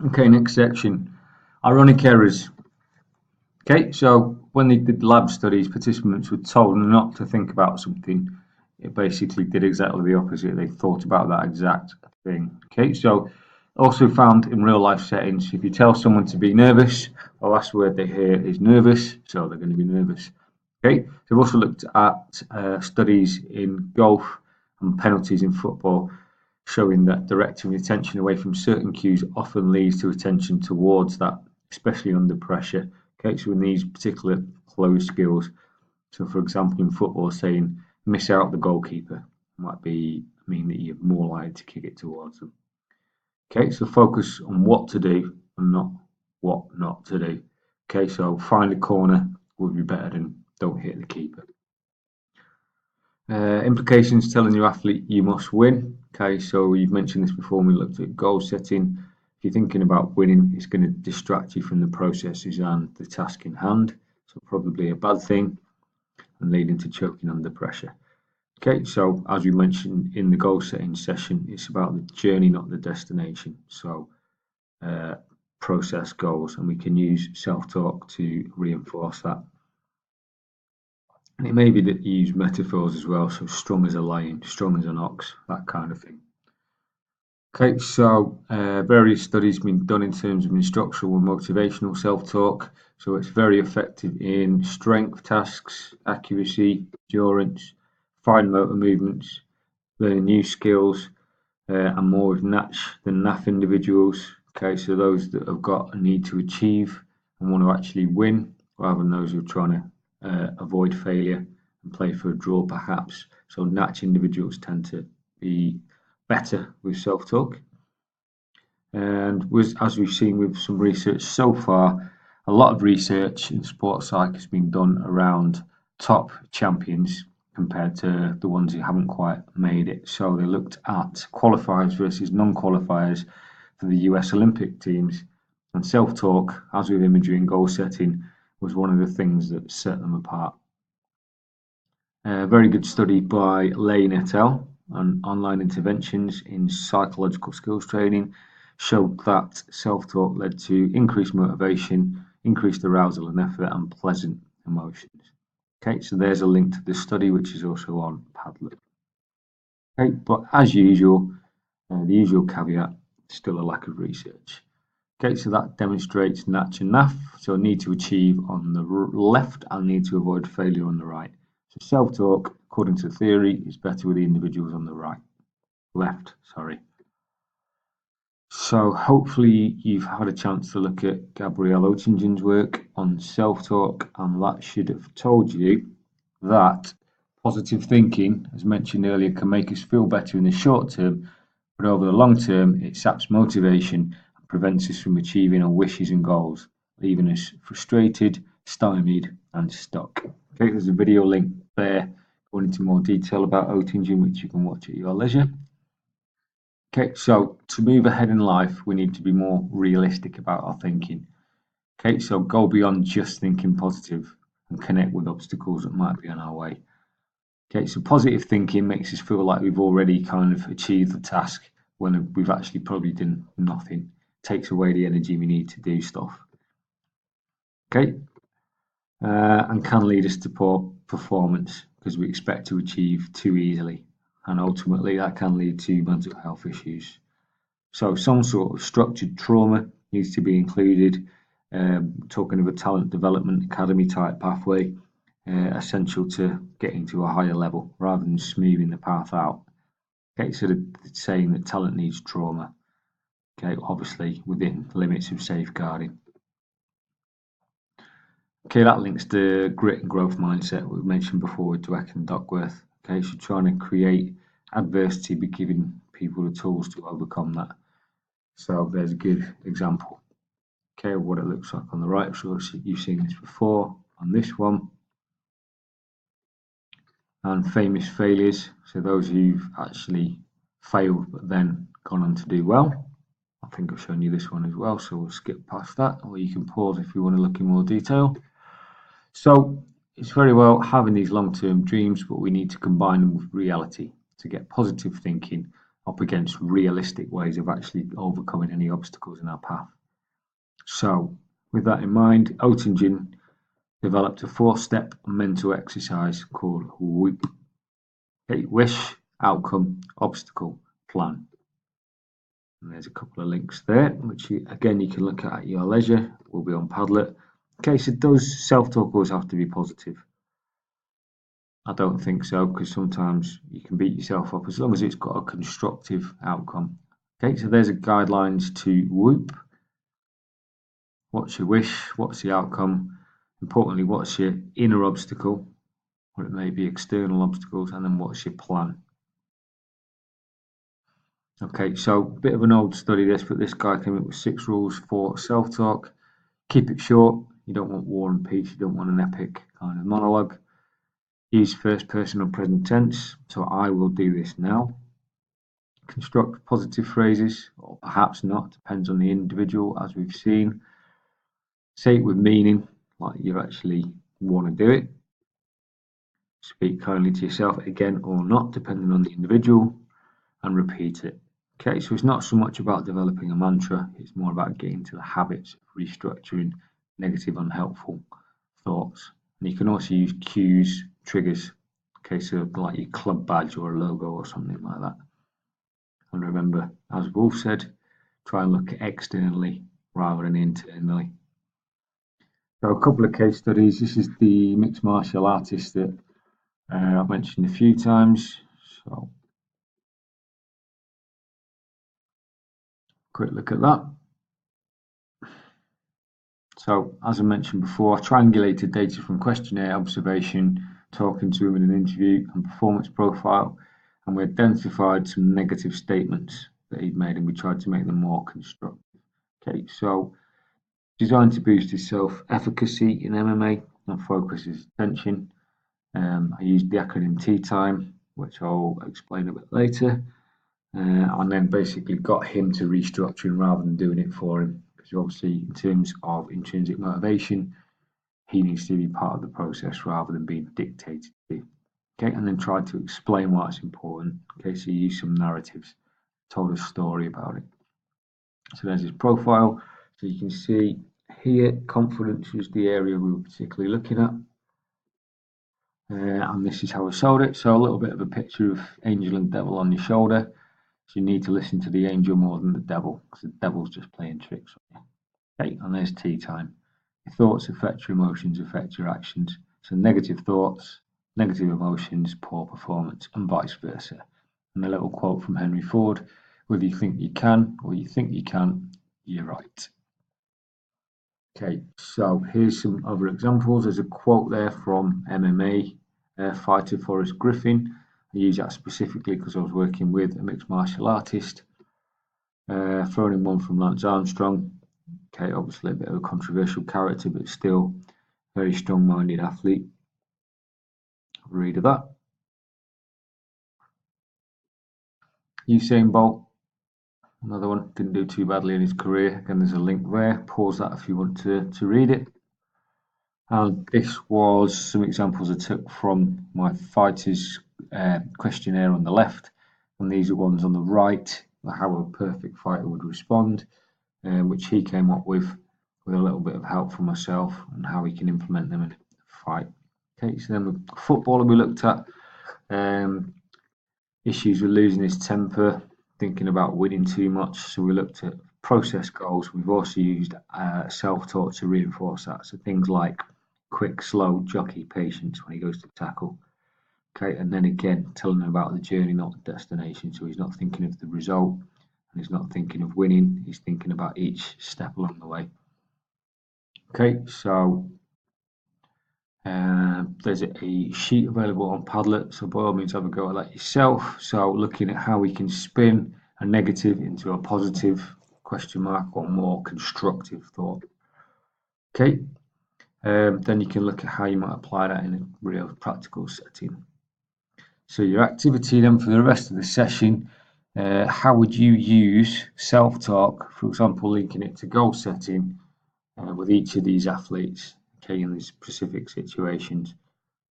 Okay, next section. Ironic errors. Okay, so when they did lab studies, participants were told not to think about something. It basically did exactly the opposite. They thought about that exact thing. Okay, so also found in real life settings, if you tell someone to be nervous, the last word they hear is nervous, so they're going to be nervous. Okay, so we've also looked at studies in golf and penalties in football, showing that directing attention away from certain cues often leads to attention towards that, especially under pressure. Okay, so in these particular closed skills, so for example in football, saying miss out the goalkeeper might be mean that you're more likely to kick it towards them. Okay, so focus on what to do and not what not to do. Okay, so find a corner would be better than don't hit the keeper. Implications telling your athlete you must win. Okay, so you've mentioned this before when we looked at goal setting. If you're thinking about winning, it's going to distract you from the processes and the task in hand. So probably a bad thing and leading to choking under pressure. Okay, so as we mentioned in the goal setting session, it's about the journey, not the destination. So uh, process goals, and we can use self-talk to reinforce that. And it may be that you use metaphors as well, so strong as a lion, strong as an ox, that kind of thing. Okay, so various studies been done in terms of instructional and motivational self-talk. So it's very effective in strength tasks, accuracy, endurance, fine motor movements, learning new skills, and more with Natch than NAF individuals. Okay, so those that have got a need to achieve and want to actually win, rather than those who are trying to avoid failure and play for a draw, perhaps. So Natch individuals tend to be better with self-talk. And as we've seen with some research so far, a lot of research in sports psych has been done around top champions compared to the ones who haven't quite made it. So they looked at qualifiers versus non-qualifiers for the US Olympic teams, and self-talk, as with imagery and goal setting, was one of the things that set them apart. A very good study by Lane et al. On online interventions in psychological skills training showed that self-talk led to increased motivation, increased arousal and effort, and pleasant emotions. Okay, so there's a link to the study, which is also on Padlet. Okay, but as usual, the usual caveat, still a lack of research. Okay, so that demonstrates Natch and NAF, so need to achieve on the left and need to avoid failure on the right. So self-talk, according to theory, is better with the individuals on the left, sorry. So hopefully you've had a chance to look at Gabrielle Oettingen's work on self-talk, and that should have told you that positive thinking, as mentioned earlier, can make us feel better in the short term, but over the long term, it saps motivation and prevents us from achieving our wishes and goals, leaving us frustrated, stymied, and stuck. Okay, there's a video link there going into more detail about Oettingen, which you can watch at your leisure. Okay, so to move ahead in life, we need to be more realistic about our thinking. Okay, so go beyond just thinking positive and connect with obstacles that might be on our way. Okay, so positive thinking makes us feel like we've already kind of achieved the task when we've actually probably done nothing. Takes away the energy we need to do stuff. Okay, and can lead us to poor performance because we expect to achieve too easily, and ultimately that can lead to mental health issues. So some sort of structured trauma needs to be included. Talking of a talent development academy type pathway, essential to getting to a higher level rather than smoothing the path out. Okay, so it's saying that talent needs trauma. Okay, obviously within the limits of safeguarding. Okay, that links to grit and growth mindset we mentioned before with Dweck and Duckworth. Okay, so trying to create adversity by giving people the tools to overcome that. So there's a good example. Okay, what it looks like on the right. So you've seen this before on this one. And famous failures, so those who've actually failed but then gone on to do well. I think I've shown you this one as well, so we'll skip past that, or you can pause if you want to look in more detail. So it's very well having these long-term dreams, but we need to combine them with reality to get positive thinking up against realistic ways of actually overcoming any obstacles in our path. So, with that in mind, Oettingen developed a 4-step mental exercise called WOOP. Okay, wish, outcome, obstacle, plan. And there's a couple of links there, which again you can look at your leisure. Will be on Padlet. Okay, so does self-talk always have to be positive? I don't think so, because sometimes you can beat yourself up as long as it's got a constructive outcome. Okay, so there's a guidelines to WOOP. What's your wish? What's the outcome? Importantly, what's your inner obstacle? Or it may be external obstacles, and then what's your plan? Okay, so a bit of an old study this, but this guy came up with 6 rules for self-talk. Keep it short. You don't want war and peace. You don't want an epic kind of monologue. Use first person or present tense. So I will do this now. Construct positive phrases, or perhaps not, depends on the individual, as we've seen. Say it with meaning, like you actually want to do it. Speak kindly to yourself, again or not, depending on the individual, and repeat it. Okay, so it's not so much about developing a mantra, it's more about getting to the habits of restructuring negative, unhelpful thoughts. And you can also use cues, triggers, okay, so like your club badge or a logo or something like that. And remember, as Wolf said, try and look externally rather than internally. So a couple of case studies. This is the mixed martial artist that I've mentioned a few times. So quick look at that. So as I mentioned before, I triangulated data from questionnaire, observation, talking to him in an interview, and performance profile, and we identified some negative statements that he'd made, and we tried to make them more constructive. Okay, so designed to boost his self-efficacy in MMA and focus his attention. I used the acronym T-Time, which I'll explain a bit later, and then basically got him to restructuring rather than doing it for him. Because obviously, in terms of intrinsic motivation, he needs to be part of the process rather than being dictated to. Okay, and then tried to explain why it's important. Okay, so he used some narratives, told a story about it. So there's his profile. So you can see here, confidence was the area we were particularly looking at. And this is how we sold it. So a little bit of a picture of angel and devil on your shoulder. So you need to listen to the angel more than the devil, because the devil's just playing tricks on you. Okay, and there's tea time. Your thoughts affect your emotions, affect your actions. So negative thoughts, negative emotions, poor performance, and vice versa. And a little quote from Henry Ford: whether you think you can or you think you can, you're right. Okay, so here's some other examples. There's a quote there from MMA fighter Forrest Griffin. I use that specifically because I was working with a mixed martial artist. Thrown in one from Lance Armstrong. Okay, obviously a bit of a controversial character, but still very strong-minded athlete. Read of that. Usain Bolt, another one, didn't do too badly in his career. Again, there's a link there. Pause that if you want to read it. And this was some examples I took from my fighters questionnaire on the left, and these are ones on the right, how a perfect fighter would respond, which he came up with a little bit of help from myself and how he can implement them in a fight. Okay, so then with footballer we looked at issues with losing his temper, thinking about winning too much. So we looked at process goals. We've also used self-talk to reinforce that. So things like quick, slow, jockey patience when he goes to tackle. Okay, and then again, telling him about the journey, not the destination. So he's not thinking of the result and he's not thinking of winning. He's thinking about each step along the way. Okay, so there's a sheet available on Padlet, so by all means have a go at that yourself. So looking at how we can spin a negative into a positive question mark or more constructive thought. Okay, then you can look at how you might apply that in a real practical setting. So your activity then for the rest of the session, how would you use self-talk, for example, linking it to goal setting with each of these athletes, okay, in these specific situations.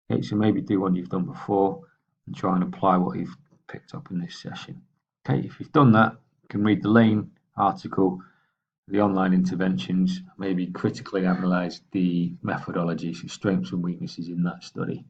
Okay, so maybe do one you've done before and try and apply what you've picked up in this session. Okay, if you've done that, you can read the Lane article, the online interventions, maybe critically analyse the methodologies, strengths and weaknesses in that study.